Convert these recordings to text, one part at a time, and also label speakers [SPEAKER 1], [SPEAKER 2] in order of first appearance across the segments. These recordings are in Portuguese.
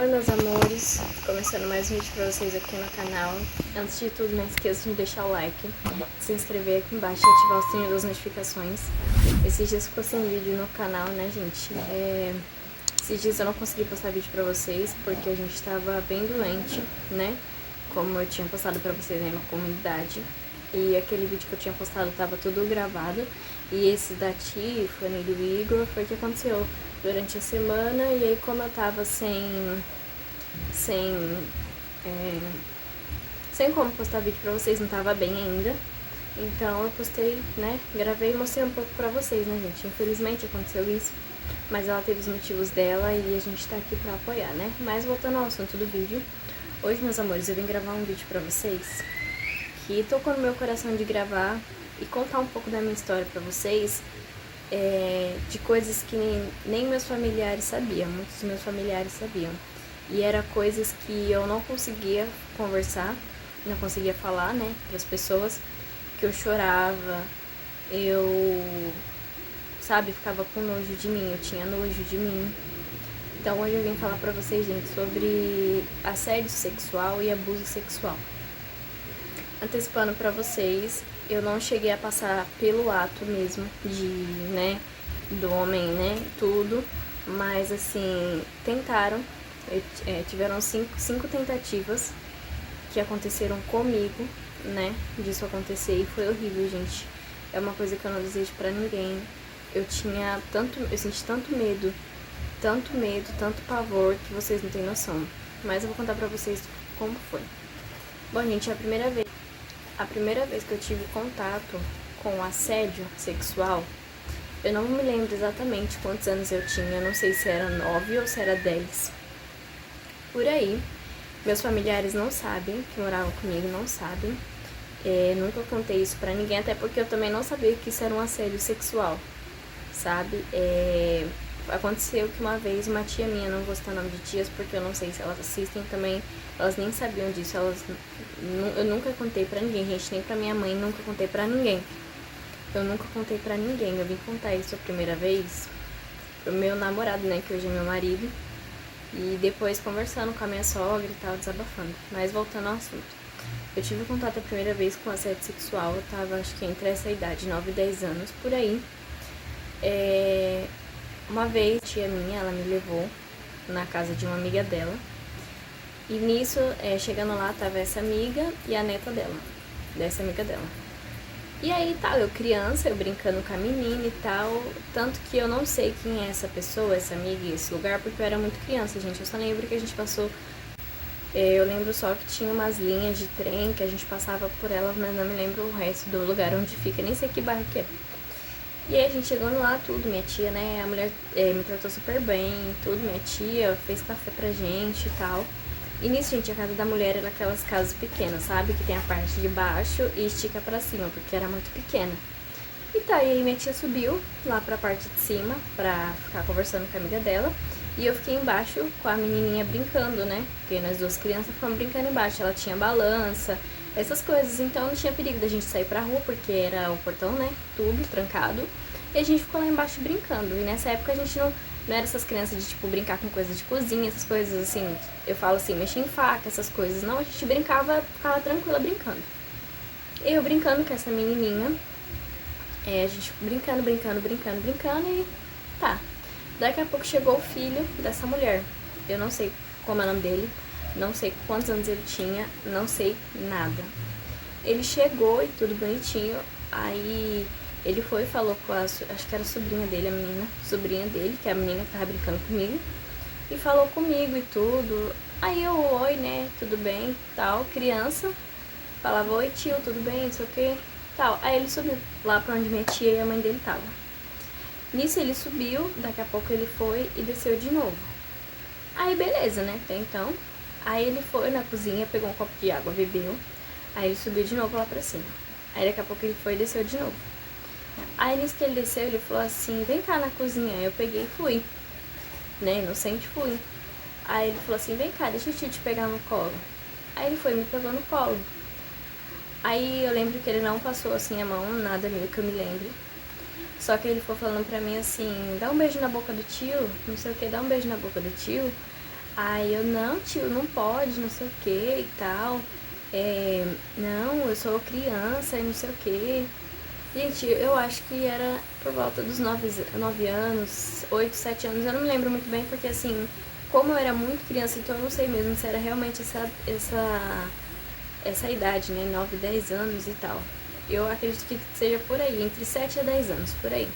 [SPEAKER 1] Oi meus amores, começando mais um vídeo pra vocês aqui no canal. Antes de tudo, não esqueça de deixar o like, se inscrever aqui embaixo e ativar o sininho das notificações. Esses dias ficou sem vídeo no canal, né gente? Esses dias eu não consegui postar vídeo pra vocês porque a gente tava bem doente, né? Como eu tinha postado pra vocês aí na comunidade. E aquele vídeo que eu tinha postado tava tudo gravado. E esse da Tiffany, do Igor, foi o que aconteceu durante a semana. E aí como eu tava sem como postar vídeo pra vocês, não tava bem ainda. Então eu postei, né, gravei e mostrei um pouco pra vocês, né gente. Infelizmente aconteceu isso, mas ela teve os motivos dela e a gente tá aqui pra apoiar, né. Mas voltando ao assunto do vídeo, hoje meus amores, eu vim gravar um vídeo pra vocês que tocou no meu coração de gravar e contar um pouco da minha história pra vocês, de coisas que nem meus familiares sabiam, muitos dos meus familiares sabiam. E era coisas que eu não conseguia conversar, não conseguia falar, né, pras pessoas, que eu chorava, sabe, ficava com nojo de mim, eu tinha nojo de mim. Então hoje eu vim falar pra vocês, gente, sobre assédio sexual e abuso sexual. Antecipando pra vocês, eu não cheguei a passar pelo ato mesmo do homem, né, tudo, mas assim, tentaram, tiveram cinco tentativas que aconteceram comigo, né, disso acontecer, e foi horrível, gente. É uma coisa que eu não desejo pra ninguém. Eu senti tanto medo, tanto pavor, que vocês não têm noção. Mas eu vou contar pra vocês como foi. Bom, gente, a primeira vez que eu tive contato com assédio sexual, eu não me lembro exatamente quantos anos eu tinha, eu não sei se era 9 ou se era 10. Por aí, meus familiares não sabem, que moravam comigo não sabem, nunca contei isso pra ninguém, até porque eu também não sabia que isso era um assédio sexual, sabe? Aconteceu que uma vez uma tia minha, não vou citar o nome de tias porque eu não sei se elas assistem também, elas nem sabiam disso, eu nunca contei pra ninguém, gente, nem pra minha mãe, nunca contei pra ninguém. Eu nunca contei pra ninguém, eu vim contar isso a primeira vez pro meu namorado, né, que hoje é meu marido, e depois conversando com a minha sogra e tal, desabafando. Mas voltando ao assunto, eu tive contato a primeira vez com assédio sexual, eu tava acho que entre essa idade, 9 e 10 anos, por aí. Uma vez, tia minha, ela me levou na casa de uma amiga dela. E nisso, chegando lá, tava essa amiga e a neta dela, dessa amiga dela. E aí, eu criança, eu brincando com a menina e tal. Tanto que eu não sei quem é essa pessoa, essa amiga e esse lugar, porque eu era muito criança, gente. Eu só lembro que a gente passou... eu lembro só que tinha umas linhas de trem que a gente passava por elas, mas não me lembro o resto do lugar onde fica, nem sei que bairro que é. E aí a gente chegando lá, tudo, minha tia, né, a mulher me tratou super bem, tudo, minha tia fez café pra gente e tal. E nisso, gente, a casa da mulher era aquelas casas pequenas, sabe, que tem a parte de baixo e estica pra cima, porque era muito pequena. E aí minha tia subiu lá pra parte de cima pra ficar conversando com a amiga dela. E eu fiquei embaixo com a menininha brincando, né, porque nós duas crianças ficamos brincando embaixo, ela tinha balança, essas coisas, então não tinha perigo da gente sair pra rua, porque era o portão, né, tudo trancado, e a gente ficou lá embaixo brincando. E nessa época a gente não era essas crianças de, tipo, brincar com coisas de cozinha, essas coisas, assim, eu falo assim, mexer em faca, essas coisas, não, a gente brincava, ficava tranquila brincando. Eu brincando com essa menininha, a gente brincando e tá. Daqui a pouco chegou o filho dessa mulher, eu não sei como é o nome dele, não sei quantos anos ele tinha, não sei nada. Ele chegou e tudo bonitinho, aí ele foi e falou com acho que era a sobrinha dele, a menina, sobrinha dele, que é a menina que tava brincando comigo, e falou comigo e tudo. Aí eu, oi, né, tudo bem, tal, criança, falava, oi tio, tudo bem, não sei o que, tal. Aí ele subiu lá pra onde minha tia e a mãe dele tava. Nisso ele subiu, daqui a pouco ele foi e desceu de novo. Aí beleza, né, até então. Aí ele foi na cozinha, pegou um copo de água, bebeu. Aí ele subiu de novo lá pra cima. Aí daqui a pouco ele foi e desceu de novo. Aí nisso que ele desceu, ele falou assim, vem cá na cozinha. Aí eu peguei e fui, né, inocente fui. Aí ele falou assim, vem cá, deixa eu te pegar no colo. Aí ele foi e me pegou no colo. Aí eu lembro que ele não passou assim a mão, nada meu que eu me lembre. Só que ele foi falando pra mim assim, dá um beijo na boca do tio, não sei o que, dá um beijo na boca do tio. Aí eu, não, tio, não pode, não sei o que e tal. Não, eu sou criança e não sei o que. Gente, eu acho que era por volta dos 9 anos, 8, 7 anos, eu não me lembro muito bem, porque assim, como eu era muito criança, então eu não sei mesmo se era realmente essa idade, né, 9, 10 anos e tal. Eu acredito que seja por aí, entre 7 a 10 anos, por aí.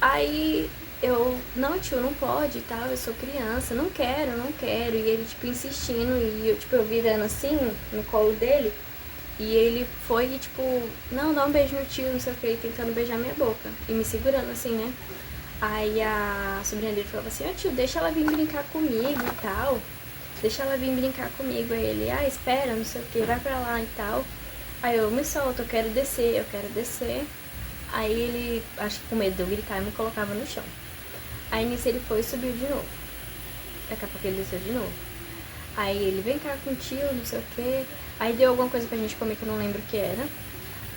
[SPEAKER 1] Aí eu, não, tio, não pode e tal, eu sou criança, não quero, não quero. E ele, tipo, insistindo, e eu, tipo, eu virando assim, no colo dele. E ele foi e, tipo, não, dá um beijo no tio, não sei o que, tentando beijar minha boca. E me segurando assim, né? Aí a sobrinha dele falava assim, ó, tio, deixa ela vir brincar comigo e tal. Deixa ela vir brincar comigo. Aí ele, espera, não sei o que, vai pra lá e tal. Aí eu, me solto, eu quero descer, eu quero descer. Aí ele, acho que com medo de eu gritar, me colocava no chão. Aí nisso ele foi e subiu de novo. Daqui a pouco ele desceu de novo. Aí ele, vem cá com o tio, não sei o que. Aí deu alguma coisa pra gente comer que eu não lembro o que era.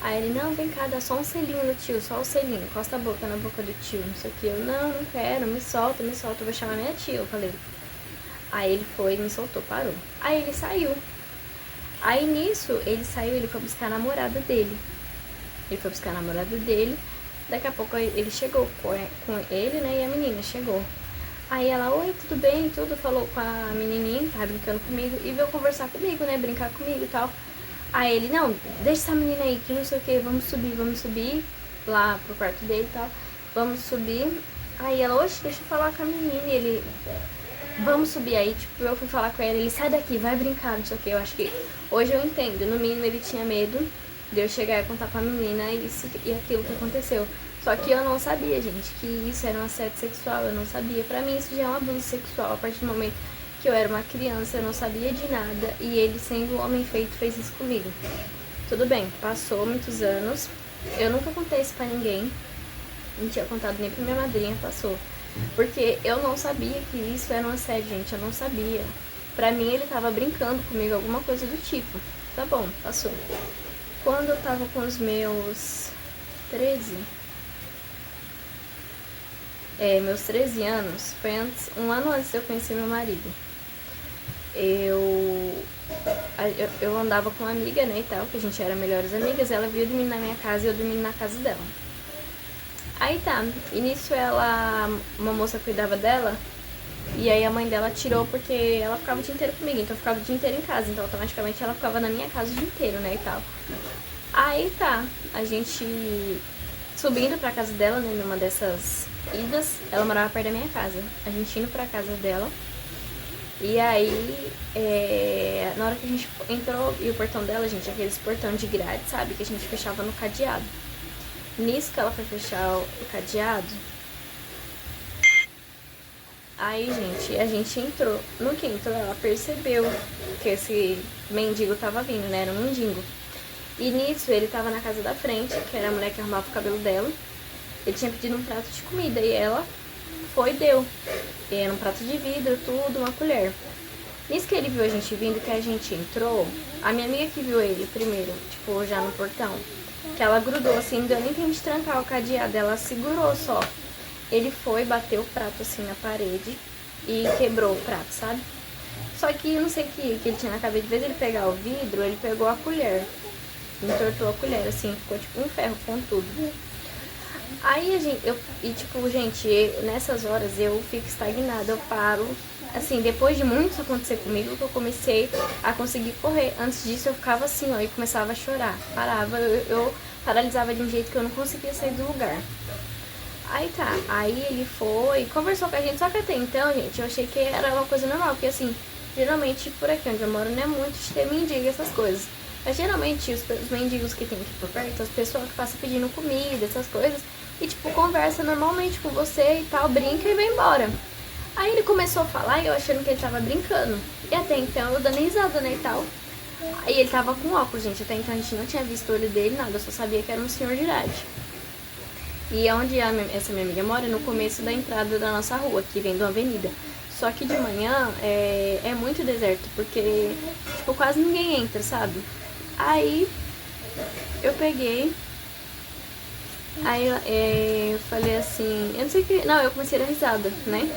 [SPEAKER 1] Aí ele, não, vem cá, dá só um selinho no tio, só o selinho. Encosta a boca na boca do tio, não sei o que. Eu, não quero, me solta, eu vou chamar minha tia, eu falei. Aí ele foi, me soltou, parou. Aí ele saiu. Aí nisso, ele saiu, ele foi buscar a namorada dele. Ele foi buscar a namorada dele. Daqui a pouco ele chegou com ele, né? E a menina chegou. Aí ela, oi, tudo bem? Tudo, falou com a menininha, tava brincando comigo. E veio conversar comigo, né? Brincar comigo e tal. Aí ele, não, deixa essa menina aí, que não sei o que, vamos subir lá pro quarto dele e tal. Vamos subir. Aí ela, oxe, deixa eu falar com a menina. E ele, vamos subir. Aí, tipo, eu fui falar com ele sai daqui, vai brincar, não sei o que. Eu acho que hoje eu entendo. No mínimo ele tinha medo de eu chegar e contar pra menina e aquilo que aconteceu. Só que eu não sabia, gente, que isso era um assédio sexual. Eu não sabia. Pra mim isso já é um abuso sexual. A partir do momento que eu era uma criança, eu não sabia de nada. E ele, sendo um homem feito, fez isso comigo. Tudo bem, passou muitos anos. Eu nunca contei isso pra ninguém. Não tinha contado nem pra minha madrinha, passou. Porque eu não sabia que isso era um assédio, gente. Eu não sabia. Pra mim ele tava brincando comigo, alguma coisa do tipo. Tá bom, passou. Quando eu tava com os meus 13, meus 13 anos, foi um ano antes de eu conhecer meu marido. Eu andava com uma amiga, né, e tal, que a gente era melhores amigas. Ela veio dormir na minha casa e eu dormi na casa dela. Aí tá, e nisso uma moça cuidava dela. E aí a mãe dela tirou porque ela ficava o dia inteiro comigo, então eu ficava o dia inteiro em casa. Então automaticamente ela ficava na minha casa o dia inteiro, né, e tal. Aí tá, a gente subindo pra casa dela, né, numa dessas idas. Ela morava perto da minha casa. A gente indo pra casa dela. E aí, na hora que a gente entrou, e o portão dela, gente, aqueles portão de grade, sabe? Que a gente fechava no cadeado. Nisso que ela foi fechar o cadeado, aí, gente, a gente entrou. No que entrou, ela percebeu que esse mendigo tava vindo, né? Era um mendigo. E nisso, ele tava na casa da frente, que era a mulher que arrumava o cabelo dela. Ele tinha pedido um prato de comida e ela foi e deu. E era um prato de vidro, tudo, uma colher. Nisso que ele viu a gente vindo, que a gente entrou, a minha amiga que viu ele primeiro, tipo, já no portão, que ela grudou assim, não deu nem tempo de trancar o cadeado, ela segurou só. Ele foi, bateu o prato assim na parede e quebrou o prato, sabe? Só que eu não sei o que ele tinha na cabeça, de vez ele pegar o vidro, ele pegou a colher. Entortou a colher, assim, ficou tipo um ferro com tudo. Aí gente, nessas horas eu fico estagnada, eu paro. Assim, depois de muito isso acontecer comigo, que eu comecei a conseguir correr. Antes disso eu ficava assim, ó, e começava a chorar. Parava, eu paralisava de um jeito que eu não conseguia sair do lugar. Aí tá, aí ele foi, conversou com a gente, só que até então, gente, eu achei que era uma coisa normal, porque assim, geralmente por aqui onde eu moro não é muito de ter mendigo essas coisas. Mas geralmente os mendigos que tem aqui por perto, as pessoas que passam pedindo comida, essas coisas, e tipo, conversa normalmente com você e tal, brinca e vai embora. Aí ele começou a falar e eu achando que ele tava brincando. E até então eu dando risada, né, e tal. Aí ele tava com óculos, gente, até então a gente não tinha visto o olho dele, nada, eu só sabia que era um senhor de idade. E onde essa minha amiga mora, no começo da entrada da nossa rua, que vem de uma avenida. Só que de manhã é muito deserto, porque, tipo, quase ninguém entra, sabe? Aí eu peguei, aí eu falei assim, eu não sei o que, não, eu comecei a dar risada, né?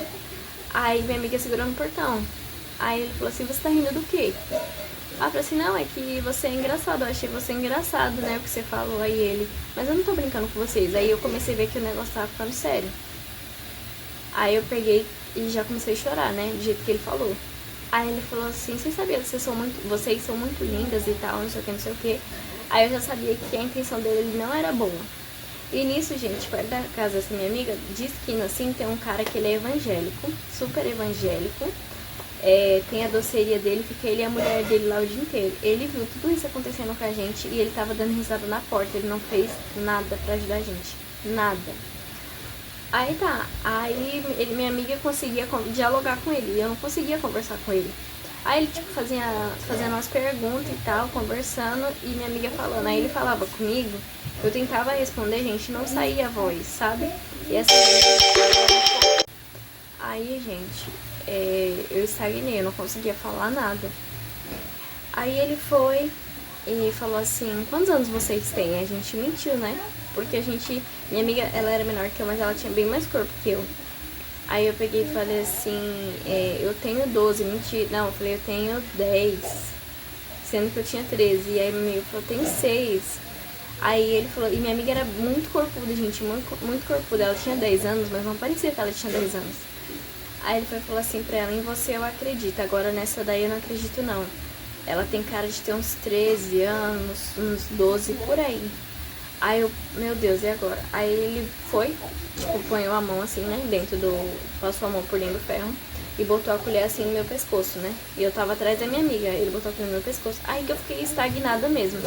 [SPEAKER 1] Aí minha amiga segurou no portão. Aí ele falou assim, você tá rindo do quê? Ela falou assim, não, é que você é engraçado, eu achei você engraçado, né, o que você falou. Aí ele, mas eu não tô brincando com vocês. Aí eu comecei a ver que o negócio tava ficando sério. Aí eu peguei e já comecei a chorar, né, do jeito que ele falou. Aí ele falou assim, vocês sabiam que vocês são muito lindas e tal, não sei o que, não sei o que. Aí eu já sabia que a intenção dele não era boa. E nisso, gente, perto da casa dessa minha amiga, de esquina assim, tem um cara que ele é evangélico, super evangélico. Tem a doceria dele, fica ele e a mulher dele lá o dia inteiro. Ele viu tudo isso acontecendo com a gente e ele tava dando risada na porta, ele não fez nada pra ajudar a gente, nada. Aí tá, minha amiga conseguia dialogar com ele, e eu não conseguia conversar com ele. Aí ele, tipo, fazendo umas perguntas e tal, conversando, e minha amiga falando. Aí ele falava comigo, eu tentava responder, gente, não saía a voz, sabe? E assim, aí, gente, eu estagnei, eu não conseguia falar nada. Aí ele foi e falou assim, quantos anos vocês têm? A gente mentiu, né? Porque minha amiga, ela era menor que eu, mas ela tinha bem mais corpo que eu. Aí eu peguei e falei assim, eu tenho 12, mentira. Não, eu falei, eu tenho 10, sendo que eu tinha 13. E aí meu amigo falou, tem 6. Aí ele falou, e minha amiga era muito corpuda, gente, muito corpuda. Ela tinha 10 anos, mas não parecia que ela tinha 10 anos. Aí ele foi falar assim pra ela, em você eu acredito, agora nessa daí eu não acredito não. Ela tem cara de ter uns 13 anos, uns 12, por aí. Aí eu, meu Deus, e agora? Aí ele foi, tipo, ponhou a mão assim, né, passou a mão por dentro do ferro e botou a colher assim no meu pescoço, né? E eu tava atrás da minha amiga, ele botou a colher no meu pescoço. Aí que eu fiquei estagnada mesmo.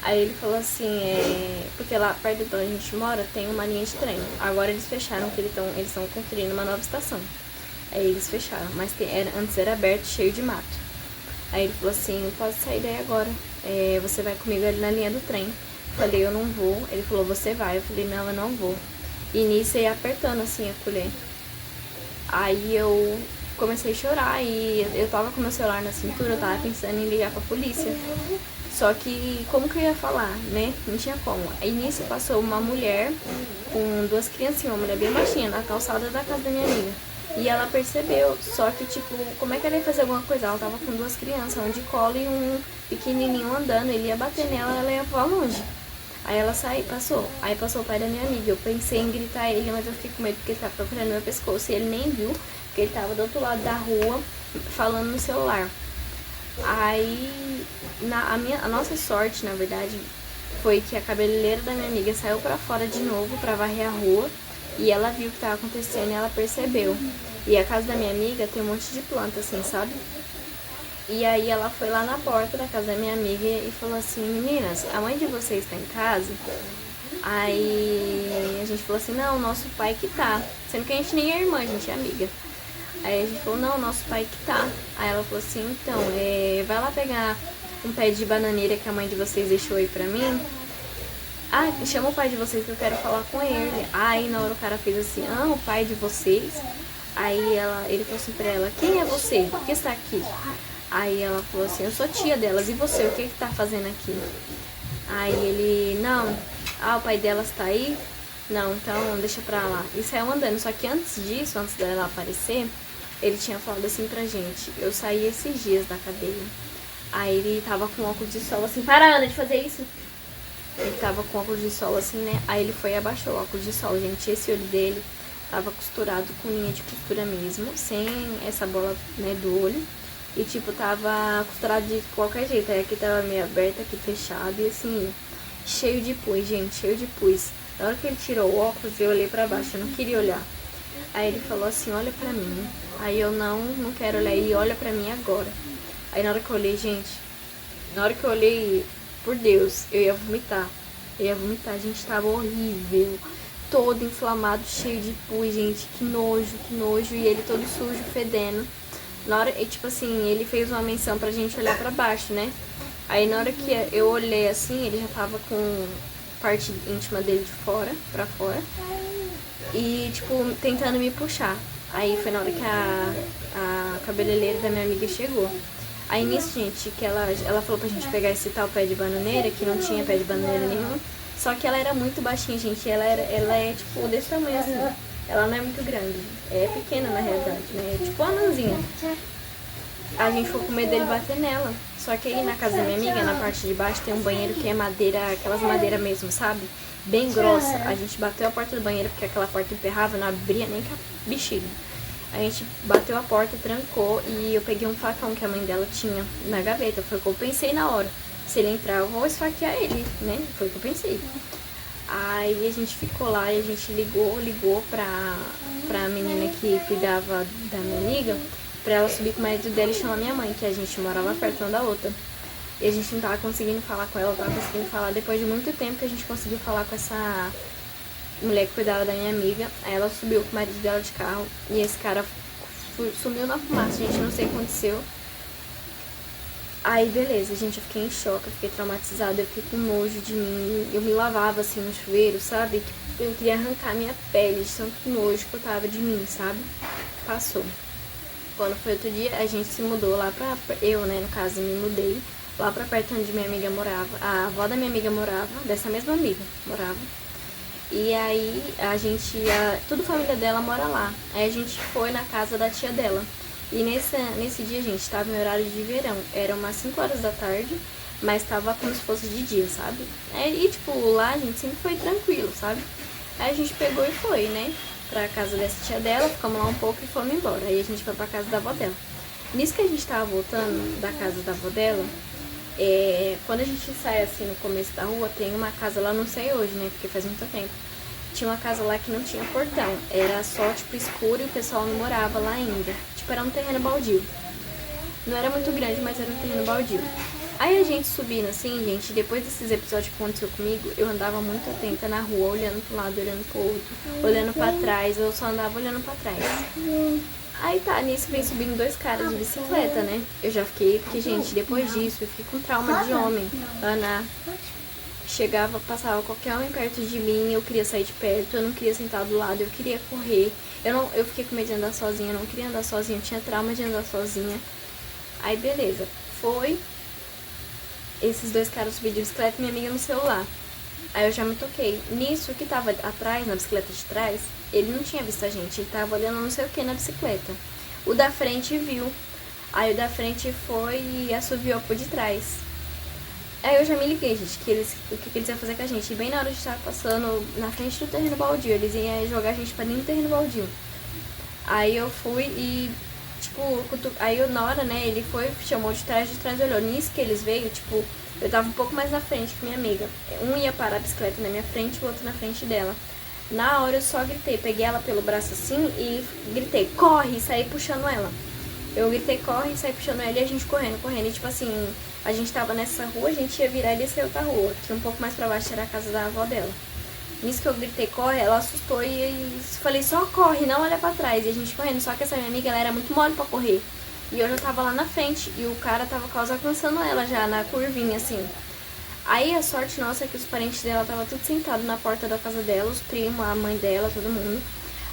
[SPEAKER 1] Aí ele falou assim, porque lá perto de onde a gente mora tem uma linha de trem. Agora eles fecharam, porque eles estão construindo uma nova estação. Aí eles fecharam, mas antes era aberto, cheio de mato. Aí ele falou assim, pode sair daí agora, você vai comigo ali na linha do trem. Falei, eu não vou. Ele falou, você vai. Eu falei, não, eu não vou. E nisso ia apertando assim a colher. Aí eu comecei a chorar e eu tava com meu celular na cintura, eu tava pensando em ligar pra polícia. Só que como que eu ia falar, né? Não tinha como. Aí nisso passou uma mulher com 2 criancinhas, uma mulher bem baixinha, na calçada da casa da minha amiga. E ela percebeu, só que tipo, como é que ela ia fazer alguma coisa? Ela tava com 2 crianças, um de colo e um pequenininho andando, ele ia bater nela, ela ia voar longe. Aí ela passou. Aí passou o pai da minha amiga. Eu pensei em gritar ele, mas eu fiquei com medo porque ele tava procurando meu pescoço. E ele nem viu, porque ele tava do outro lado da rua, falando no celular. Aí, a nossa sorte, na verdade, foi que a cabeleireira da minha amiga saiu pra fora de novo pra varrer a rua. E ela viu o que tava acontecendo e ela percebeu. E a casa da minha amiga tem um monte de planta, assim, sabe? E aí ela foi lá na porta da casa da minha amiga e falou assim, meninas, a mãe de vocês tá em casa? Aí a gente falou assim, não, nosso pai que tá. Sendo que a gente nem é irmã, a gente é amiga. Aí a gente falou, não, nosso pai que tá. Aí ela falou assim, então, vai lá pegar um pé de bananeira que a mãe de vocês deixou aí pra mim. Ah, chama o pai de vocês que eu quero falar com ele. Aí na hora o cara fez assim, o pai de vocês? Aí ele falou assim pra ela, quem é você? Por que está aqui? Aí ela falou assim, eu sou tia delas, e você, o que tá fazendo aqui? Aí ele, não, o pai delas tá aí? Não, então deixa pra lá. E saiu andando, só que antes disso, antes dela aparecer, ele tinha falado assim pra gente, eu saí esses dias da cadeia. Aí ele tava com óculos de sol assim, para Ana de fazer isso. Ele tava com óculos de sol assim, né? Aí ele foi e abaixou o óculos de sol, gente, esse olho dele tava costurado com linha de costura mesmo, sem essa bola, né, do olho. E, tipo, tava costurado de qualquer jeito. Aí aqui tava meio aberto, aqui fechado. E, assim, cheio de pus, gente. Cheio de pus. Na hora que ele tirou o óculos, eu olhei pra baixo. Eu não queria olhar. Aí ele falou assim, olha pra mim. Aí eu, não quero olhar. E olha pra mim agora. Aí na hora que eu olhei, gente. Na hora que eu olhei, por Deus, eu ia vomitar. Gente. Tava horrível. Todo inflamado, cheio de pus, gente. Que nojo, que nojo. E ele todo sujo, fedendo. Na hora, tipo assim, ele fez uma menção pra gente olhar pra baixo, né? Aí na hora que eu olhei assim, ele já tava com parte íntima dele de fora, pra fora. E, tipo, tentando me puxar. Aí foi na hora que a cabeleireira da minha amiga chegou. Aí nisso, gente, que ela falou pra gente pegar esse tal pé de bananeira, que não tinha pé de bananeira nenhum. Só que ela era muito baixinha, gente. Ela é, tipo, desse tamanho assim. Ela não é muito grande, é pequena na realidade, né? É tipo uma anãzinha. A gente ficou com medo dele bater nela. Só que aí na casa da minha amiga, na parte de baixo, tem um banheiro que é madeira, aquelas madeiras mesmo, sabe? Bem grossa. A gente bateu a porta do banheiro porque aquela porta emperrava, não abria nem com a bexiga. A gente bateu a porta, trancou e eu peguei um facão que a mãe dela tinha na gaveta. Foi o que eu pensei na hora. Se ele entrar, eu vou esfaquear ele, né? Foi o que eu pensei. Aí a gente ficou lá e a gente ligou pra menina que cuidava da minha amiga, pra ela subir com o marido dela e chamar minha mãe, que a gente morava perto uma da outra. E a gente não tava conseguindo falar com ela, eu tava conseguindo falar. Depois de muito tempo que a gente conseguiu falar com essa mulher que cuidava da minha amiga, aí ela subiu com o marido dela de carro e esse cara sumiu na fumaça, gente, não sei o que aconteceu. Aí beleza, gente, eu fiquei em choque, eu fiquei traumatizada, eu fiquei com nojo de mim, eu me lavava assim no chuveiro, sabe? Eu queria arrancar minha pele de tanto nojo que eu tava de mim, sabe? Passou. Quando foi outro dia, a gente se mudou lá pra... Eu, né, no caso, me mudei lá pra perto onde minha amiga morava. A avó da minha amiga morava, dessa mesma amiga morava. E aí a gente... Tudo família dela mora lá. Aí a gente foi na casa da tia dela. E nesse dia, gente, tava em horário de verão. Era umas 5 horas da tarde, mas tava como se fosse de dia, sabe? E tipo, lá a gente sempre foi tranquilo, sabe? Aí a gente pegou e foi, né? Pra casa dessa tia dela, ficamos lá um pouco e fomos embora. Aí a gente foi pra casa da avó dela. Nisso que a gente tava voltando da casa da avó dela, quando a gente sai assim no começo da rua, tem uma casa lá, não sei hoje, né? Porque faz muito tempo. Tinha uma casa lá que não tinha portão. Era só, tipo, escuro e o pessoal não morava lá ainda. Tipo, era um terreno baldio. Não era muito grande, mas era um terreno baldio. Aí a gente subindo assim, gente, depois desses episódios que aconteceu comigo, eu andava muito atenta na rua, olhando pro lado, olhando pro outro, olhando pra trás, eu só andava olhando pra trás. Aí tá, nisso vem subindo 2 caras de bicicleta, né? Eu já fiquei, porque gente, depois disso, eu fiquei com trauma de homem. Ana chegava, passava qualquer homem perto de mim, eu queria sair de perto, eu não queria sentar do lado, eu queria correr. Eu fiquei com medo de andar sozinha, eu não queria andar sozinha, eu tinha trauma de andar sozinha. Aí beleza, foi... Esses 2 caras subiram de bicicleta e minha amiga no celular. Aí eu já me toquei. Nisso, o que tava atrás, na bicicleta de trás, ele não tinha visto a gente. Ele tava olhando não sei o que na bicicleta. O da frente viu. Aí o da frente foi e assoviou por de trás. Aí eu já me liguei, gente, o que eles iam fazer com a gente. E bem na hora de estar passando na frente do terreno baldio, eles iam jogar a gente pra dentro do terreno baldio. Aí eu fui e... Tipo, aí na hora, né, ele foi, chamou de trás olhou. Nisso que eles veio, tipo, eu tava um pouco mais na frente que minha amiga. Um ia parar a bicicleta na minha frente e o outro na frente dela. Na hora eu só gritei, peguei ela pelo braço assim e gritei, corre, e saí puxando ela. Eu gritei, corre, e saí puxando ela e a gente correndo. E tipo assim, a gente tava nessa rua, a gente ia virar e descer outra rua, que um pouco mais pra baixo era a casa da avó dela. Nisso que eu gritei, corre, ela assustou e falei, só corre, não olha pra trás. E a gente correndo, só que essa minha amiga, ela era muito mole pra correr. E eu já tava lá na frente, e o cara tava quase alcançando ela já, na curvinha, assim. Aí a sorte nossa é que os parentes dela tava tudo sentado na porta da casa dela, os primos, a mãe dela, todo mundo.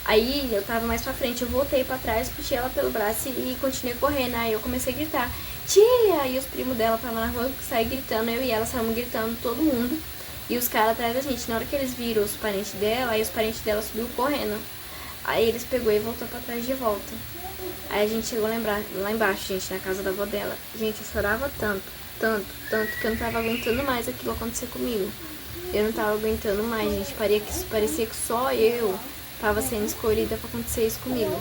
[SPEAKER 1] Aí eu tava mais pra frente, eu voltei pra trás, puxei ela pelo braço e continuei correndo. Aí eu comecei a gritar, tia! E os primos dela estavam na rua, saí gritando, eu e ela saímos gritando, todo mundo. E os caras atrás da gente, na hora que eles viram os parentes dela, aí os parentes dela subiu correndo. Aí eles pegou e voltou pra trás de volta. Aí a gente chegou lá embaixo, gente, na casa da avó dela. Gente, eu chorava tanto, que eu não tava aguentando mais aquilo acontecer comigo. Eu não tava aguentando mais, gente. Parecia que só eu tava sendo escolhida pra acontecer isso comigo.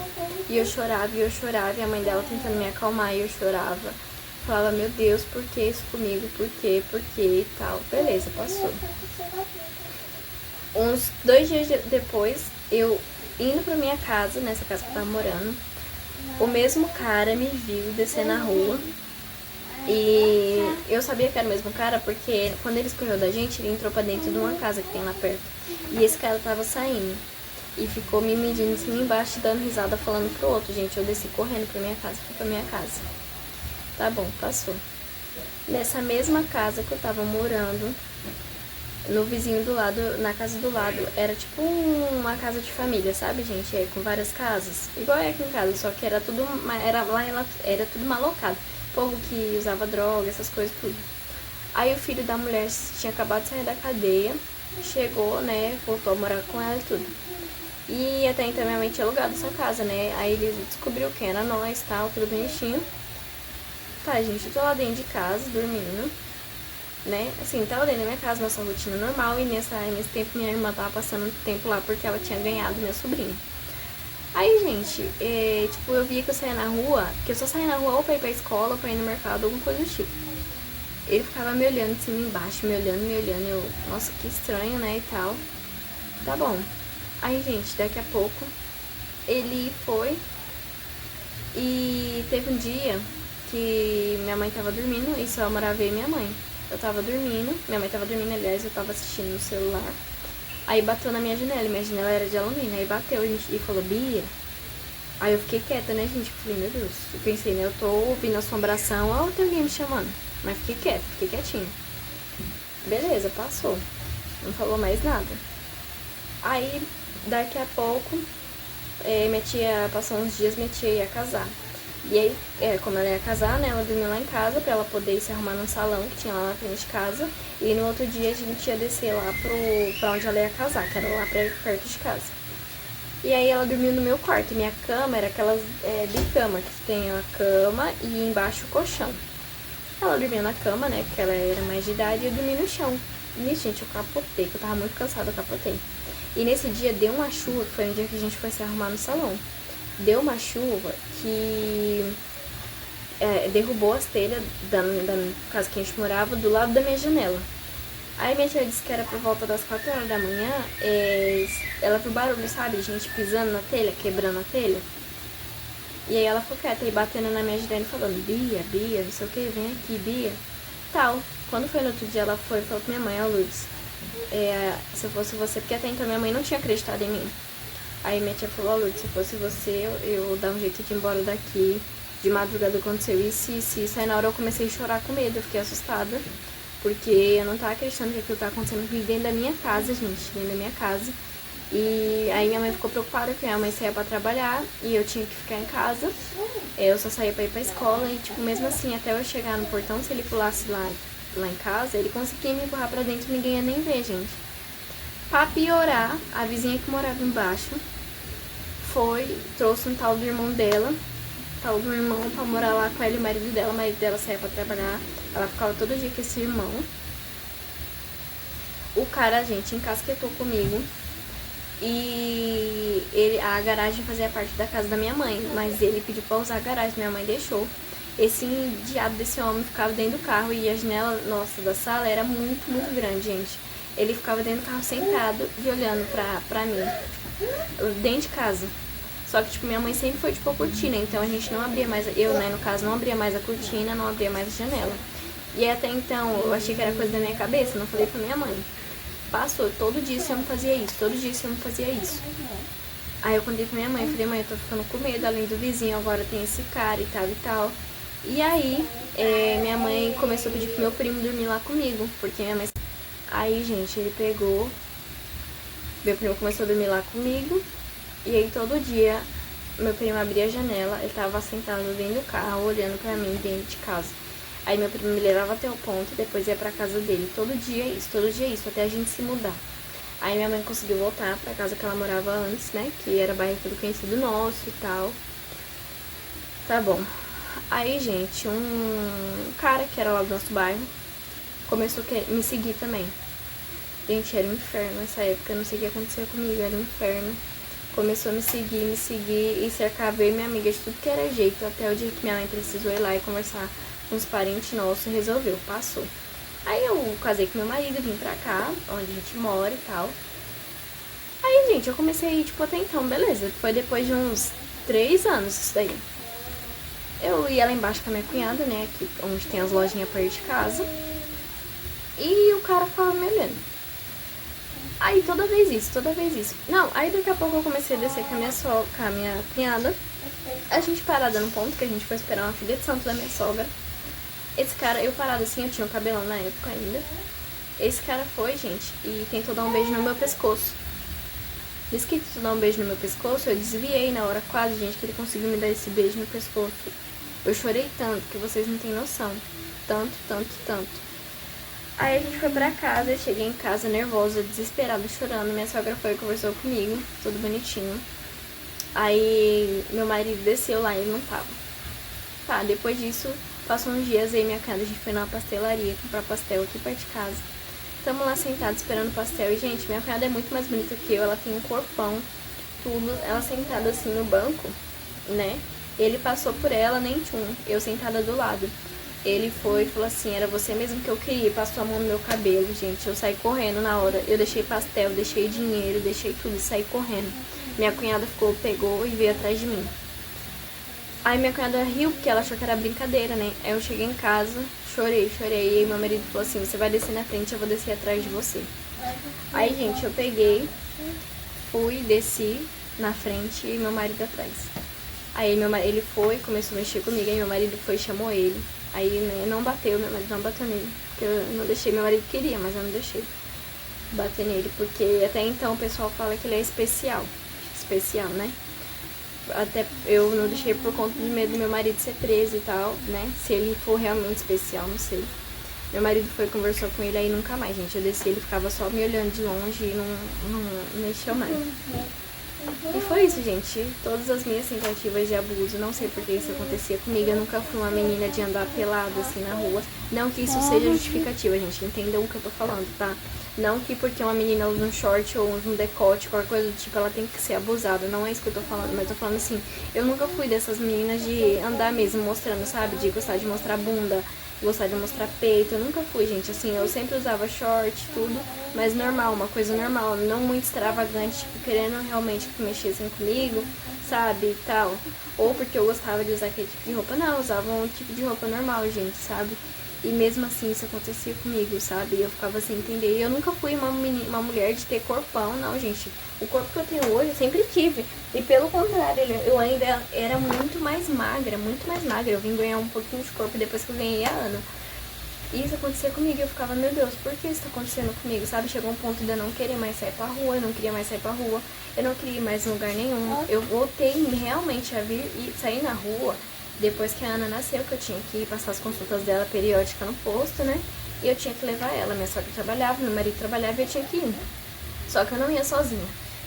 [SPEAKER 1] E eu chorava, e a mãe dela tentando me acalmar, e eu chorava. Falava, meu Deus, por que isso comigo? Por quê? E tal. Beleza, passou. Uns 2 dias depois, eu indo pra minha casa, nessa casa que eu tava morando, o mesmo cara me viu descer na rua. E eu sabia que era o mesmo cara porque quando ele escorreu da gente, ele entrou pra dentro de uma casa que tem lá perto. E esse cara tava saindo. E ficou me medindo assim embaixo, dando risada, falando pro outro. Gente, eu desci correndo pra minha casa, fui pra minha casa. Tá bom, passou. Nessa mesma casa que eu tava morando, no vizinho do lado, na casa do lado, era tipo uma casa de família, sabe, gente? Com várias casas. Igual é aqui em casa, só que era tudo, era tudo malocado. Povo que usava droga, essas coisas, tudo. Aí o filho da mulher tinha acabado de sair da cadeia, chegou, né, voltou a morar com ela e tudo. E até então minha mãe tinha alugado essa casa, né? Aí ele descobriu que era nós, tal, tudo bonitinho. Tá, gente, eu tô lá dentro de casa, dormindo, né? Assim, tava dentro da minha casa, nossa rotina normal. E nesse tempo minha irmã tava passando tempo lá porque ela tinha ganhado minha sobrinha. Aí, gente, tipo, eu via que eu saía na rua, que eu só saía na rua ou pra ir pra escola, ou pra ir no mercado, alguma coisa do tipo. Ele ficava me olhando de cima e embaixo, me olhando, me olhando. Eu, nossa, que estranho, né, e tal. Tá bom. Aí, gente, daqui a pouco, ele foi e teve um dia que minha mãe tava dormindo e só morava eu e minha mãe. Eu tava dormindo, minha mãe tava dormindo, aliás, eu tava assistindo no celular. Aí bateu na minha janela, e minha janela era de alumínio. Aí bateu e falou, Bia. Aí eu fiquei quieta, né, gente? Eu falei, meu Deus. Eu pensei, né, eu tô ouvindo assombração, ou tem alguém me chamando. Mas fiquei quieta, fiquei quietinha. Beleza, passou. Não falou mais nada. Aí, daqui a pouco, minha tia, passou uns dias, minha tia ia casar. E aí, como ela ia casar, né, ela dormiu lá em casa pra ela poder ir se arrumar num salão que tinha lá na frente de casa. E no outro dia a gente ia descer lá pra onde ela ia casar, que era lá perto de casa. E aí ela dormiu no meu quarto. E minha cama era aquelas bicama, que tem a cama e embaixo o colchão. Ela dormia na cama, né, porque ela era mais de idade, e eu dormi no chão. Nisso, gente, eu capotei, que eu tava muito cansada, eu capotei. E nesse dia deu uma chuva, que foi um dia que a gente foi se arrumar no salão. Deu uma chuva que derrubou as telhas da casa que a gente morava do lado da minha janela. Aí minha tia disse que era por volta das 4 horas da manhã, ela viu barulho, sabe? Gente pisando na telha, quebrando a telha. E aí ela ficou quieta e batendo na minha janela e falando, Bia, Bia, não sei o que, vem aqui, Bia. Tal. Quando foi no outro dia, ela foi e falou pra minha mãe, Lourdes, se fosse você, porque até então minha mãe não tinha acreditado em mim. Aí minha tia falou, Lourdes, se fosse você, eu dar um jeito de ir embora daqui. De madrugada aconteceu isso, isso. Aí na hora eu comecei a chorar com medo, eu fiquei assustada. Porque eu não tava acreditando que aquilo tava acontecendo comigo dentro da minha casa, gente, dentro da minha casa. E aí minha mãe ficou preocupada, porque minha mãe saía pra trabalhar e eu tinha que ficar em casa. Eu só saía pra ir pra escola e, tipo, mesmo assim, até eu chegar no portão, se ele pulasse lá em casa, ele conseguia me empurrar pra dentro e ninguém ia nem ver, gente. Pra piorar, a vizinha que morava embaixo trouxe um tal do irmão dela, tal do irmão, pra morar lá com ela e o marido dela saía pra trabalhar, ela ficava todo dia com esse irmão. O cara, gente, encasquetou comigo e a garagem fazia parte da casa da minha mãe, mas ele pediu pra usar a garagem, minha mãe deixou. Esse diabo desse homem ficava dentro do carro e a janela nossa da sala era muito, muito grande, gente. Ele ficava dentro do carro sentado e olhando pra mim, dentro de casa. Só que, tipo, minha mãe sempre foi, tipo, a cortina, então a gente não abria mais, eu, né, no caso, não abria mais a cortina, não abria mais a janela. E até então, eu achei que era coisa da minha cabeça, não falei pra minha mãe. Passou, todo dia esse homem fazia isso, todo dia esse homem fazia isso. Aí eu contei pra minha mãe, falei, mãe, eu tô ficando com medo, além do vizinho, agora tem esse cara e tal e tal. E aí, minha mãe começou a pedir pro meu primo dormir lá comigo, porque minha mãe... Aí, gente, ele pegou, meu primo começou a dormir lá comigo, e aí todo dia meu primo abria a janela, ele tava sentado dentro do carro, olhando pra mim dentro de casa. Aí meu primo me levava até o ponto, depois ia pra casa dele, todo dia isso, até a gente se mudar. Aí minha mãe conseguiu voltar pra casa que ela morava antes, né, que era bairro tudo conhecido nosso e tal. Tá bom. Aí, gente, um cara que era lá do nosso bairro começou a me seguir também. Gente, era um inferno nessa época, eu não sei o que aconteceu comigo, era um inferno. Começou a me seguir e cercava eu e minha amiga de tudo que era jeito, até o dia que minha mãe precisou ir lá e conversar com os parentes nossos e resolveu, passou. Aí eu casei com meu marido, vim pra cá, onde a gente mora e tal. Aí, gente, eu comecei a ir, tipo, até então, beleza. Foi depois de uns 3 anos isso daí. Eu ia lá embaixo com a minha cunhada, né, aqui onde tem as lojinhas perto de casa. E o cara ficava me olhando. Aí toda vez isso. Não, aí daqui a pouco eu comecei a descer com a minha cunhada. A gente parada no ponto que a gente foi esperar uma filha de santo da minha sogra. Esse cara, eu parada assim, eu tinha um cabelão na época ainda. Esse cara foi, gente, e tentou dar um beijo no meu pescoço. Disse que tentou dar um beijo no meu pescoço, eu desviei na hora quase, gente, que ele conseguiu me dar esse beijo no pescoço. Eu chorei tanto que vocês não têm noção. Tanto. Aí a gente foi pra casa, eu cheguei em casa nervosa, desesperada, chorando. Minha sogra foi e conversou comigo, tudo bonitinho. Aí meu marido desceu lá e ele não tava. Tá, depois disso, passou uns dias aí minha casa, a gente foi numa pastelaria comprar pastel aqui perto de casa. Tamo lá sentados esperando o pastel. E, gente, minha cunhada é muito mais bonita que eu, ela tem um corpão, tudo. Ela sentada assim no banco, né? Ele passou por ela, nem tchum, eu sentada do lado. Ele foi e falou assim, era você mesmo que eu queria, passou a mão no meu cabelo, gente. Eu saí correndo na hora. Eu deixei pastel, deixei dinheiro, deixei tudo, saí correndo. Minha cunhada pegou e veio atrás de mim. Aí minha cunhada riu porque ela achou que era brincadeira, né? Aí eu cheguei em casa, chorei. E aí meu marido falou assim, você vai descer na frente, eu vou descer atrás de você. Aí, gente, eu peguei, fui, desci na frente e meu marido atrás. Aí ele foi, começou a mexer comigo, aí meu marido foi e chamou ele. Aí, né, não bateu, meu marido não bateu nele. Porque eu não deixei, meu marido queria, mas eu não deixei bater nele. Porque até então o pessoal fala que ele é especial. Especial, né? Até eu não deixei por conta de medo do meu marido ser preso e tal, né? Se ele for realmente especial, não sei. Meu marido foi e conversou com ele, aí nunca mais, gente. Eu desci, ele ficava só me olhando de longe e não mexeu mais. E foi isso, gente. Todas as minhas tentativas de abuso, não sei por que isso acontecia comigo. Eu nunca fui uma menina de andar pelada assim na rua. Não que isso seja justificativa, gente. Entendam o que eu tô falando, tá? Não que porque uma menina usa um short ou usa um decote, qualquer coisa do tipo, ela tem que ser abusada. Não é isso que eu tô falando, mas eu tô falando assim, eu nunca fui dessas meninas de andar mesmo mostrando, sabe? De gostar de mostrar bunda, gostar de mostrar peito. Eu nunca fui, gente. Assim, eu sempre usava short, tudo, mas normal, uma coisa normal, não muito extravagante, tipo, querendo realmente que mexessem comigo, sabe? E tal. Ou porque eu gostava de usar aquele tipo de roupa. Não, eu usava um tipo de roupa normal, gente, sabe? E mesmo assim isso acontecia comigo, sabe? E eu ficava sem entender. E eu nunca fui uma mulher de ter corpão, não, gente. O corpo que eu tenho hoje eu sempre tive. E pelo contrário, eu ainda era muito mais magra, muito mais magra. Eu vim ganhar um pouquinho de corpo depois que eu ganhei a Ana. E isso acontecia comigo e eu ficava, meu Deus, por que isso tá acontecendo comigo, sabe? Chegou um ponto de eu não querer mais sair pra rua, eu não queria mais sair pra rua, eu não queria ir mais em lugar nenhum. Eu voltei realmente a vir e sair na rua depois que a Ana nasceu, que eu tinha que passar as consultas dela periódica no posto, né? E eu tinha que levar ela. Minha sogra trabalhava, meu marido trabalhava e eu tinha que ir. Só que eu não ia sozinha.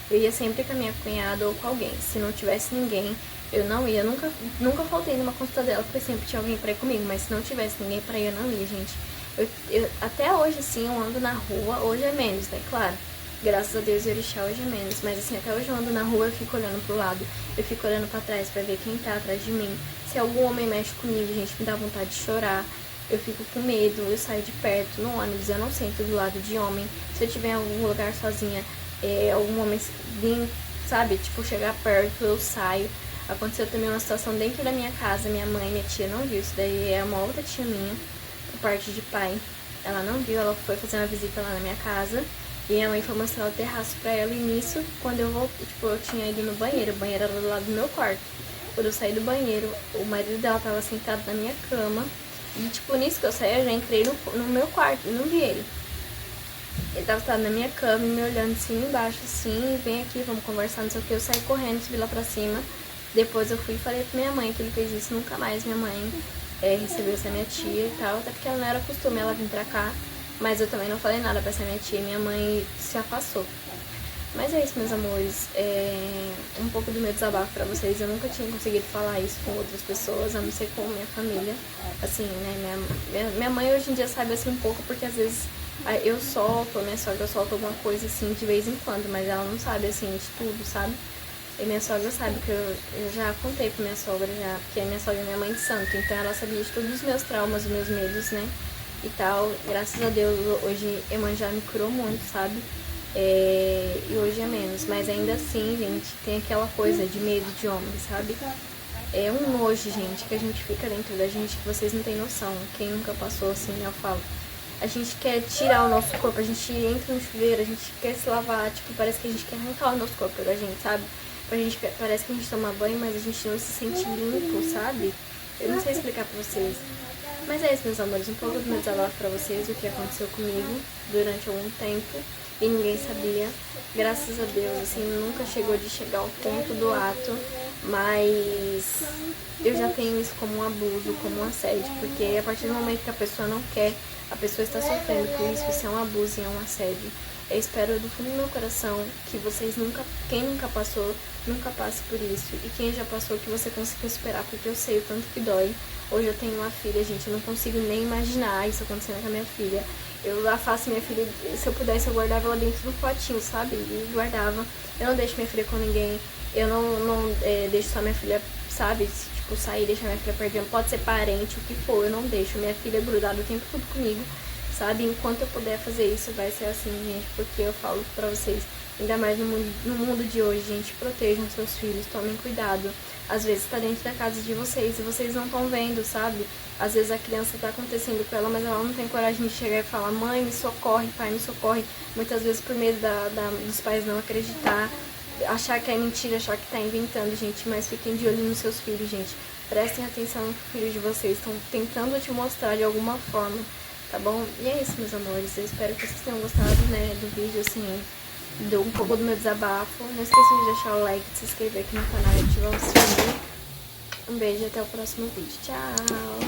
[SPEAKER 1] Eu ia sempre com a minha cunhada ou com alguém. Se não tivesse ninguém, eu não ia. Nunca faltei numa consulta dela, porque sempre tinha alguém pra ir comigo. Mas se não tivesse ninguém pra ir, eu não ia, gente. Até hoje, assim, eu ando na rua. Hoje é menos, né? Claro. Graças a Deus, Orixá hoje é menos. Mas assim, até hoje eu ando na rua, eu fico olhando pro lado. Eu fico olhando pra trás pra ver quem tá atrás de mim. Se algum homem mexe comigo, gente, me dá vontade de chorar. Eu fico com medo, eu saio de perto. No ônibus, eu não sento do lado de homem. Se eu tiver em algum lugar sozinha, algum homem vir, sabe, tipo, chegar perto, eu saio. Aconteceu também uma situação dentro da minha casa. Minha mãe, minha tia não viu. Isso daí é uma outra tia minha, por parte de pai. Ela não viu, ela foi fazer uma visita lá na minha casa. E minha mãe foi mostrar o terraço pra ela. E nisso, quando eu voltei, tipo, eu tinha ido no banheiro. O banheiro era do lado do meu quarto. Quando eu saí do banheiro, o marido dela tava sentado na minha cama. E, tipo, nisso que eu saí, eu já entrei no meu quarto e não vi ele. Ele tava sentado na minha cama, me olhando assim embaixo, assim, vem aqui, vamos conversar, não sei o que. Eu saí correndo, subi lá pra cima. Depois eu fui e falei pra minha mãe que ele fez isso. Nunca mais minha mãe recebeu essa minha tia e tal. Até porque ela não era costume ela vir pra cá. Mas eu também não falei nada pra essa minha tia. Minha mãe se afastou. Mas é isso, meus amores. Um pouco do meu desabafo pra vocês. Eu nunca tinha conseguido falar isso com outras pessoas, a não ser com minha família. Assim, né? Minha mãe hoje em dia sabe assim um pouco, porque às vezes eu solto, minha sogra solta alguma coisa assim de vez em quando, mas ela não sabe assim de tudo, sabe? E minha sogra sabe que eu já contei pra minha sogra já, porque a minha sogra é minha mãe de santo, então ela sabia de todos os meus traumas, os meus medos, né? E tal. Graças a Deus, hoje Emanjá me curou muito, sabe? E hoje é menos, mas ainda assim, gente, tem aquela coisa de medo de homem, sabe? É um nojo, gente, que a gente fica dentro da gente que vocês não têm noção. Quem nunca passou assim, eu falo. A gente quer tirar o nosso corpo, a gente entra no chuveiro, a gente quer se lavar, tipo, parece que a gente quer arrancar o nosso corpo da gente, sabe? Parece que a gente toma banho, mas a gente não se sente limpo, sabe? Eu não sei explicar pra vocês. Mas é isso, meus amores, um pouco do meu desabafo pra vocês, o que aconteceu comigo durante algum tempo e ninguém sabia. Graças a Deus, assim, nunca chegou de chegar ao ponto do ato, Mas eu já tenho isso como um abuso, como um assédio, porque a partir do momento que a pessoa não quer, a pessoa está sofrendo por isso é um abuso e é um assédio. Eu espero do fundo do meu coração que vocês quem nunca passou, nunca passe por isso. E quem já passou, que você consiga superar, porque eu sei o tanto que dói. Hoje eu tenho uma filha, gente, eu não consigo nem imaginar isso acontecendo com a minha filha. Eu afasto minha filha, se eu pudesse, eu guardava ela dentro do potinho, sabe? E guardava. Eu não deixo minha filha com ninguém. Eu não deixo só minha filha, sabe? Tipo, sair e deixar minha filha perdendo. Pode ser parente, o que for, eu não deixo. Minha filha é grudada o tempo todo comigo, sabe? Enquanto eu puder fazer isso, vai ser assim, gente. Porque eu falo pra vocês, ainda mais no mundo de hoje, gente, protejam seus filhos, tomem cuidado. Às vezes tá dentro da casa de vocês e vocês não estão vendo, sabe? Às vezes a criança tá acontecendo com ela, mas ela não tem coragem de chegar e falar: mãe, me socorre, pai, me socorre. Muitas vezes por medo dos pais não acreditar, achar que é mentira, achar que tá inventando, gente. Mas fiquem de olho nos seus filhos, gente. Prestem atenção no que os filhos de vocês estão tentando te mostrar de alguma forma, tá bom? E é isso, meus amores. Eu espero que vocês tenham gostado, né, do vídeo, assim, um pouco do meu desabafo. Não esqueçam de deixar o like, de se inscrever aqui no canal e ativar o sininho. Um beijo e até o próximo vídeo. Tchau!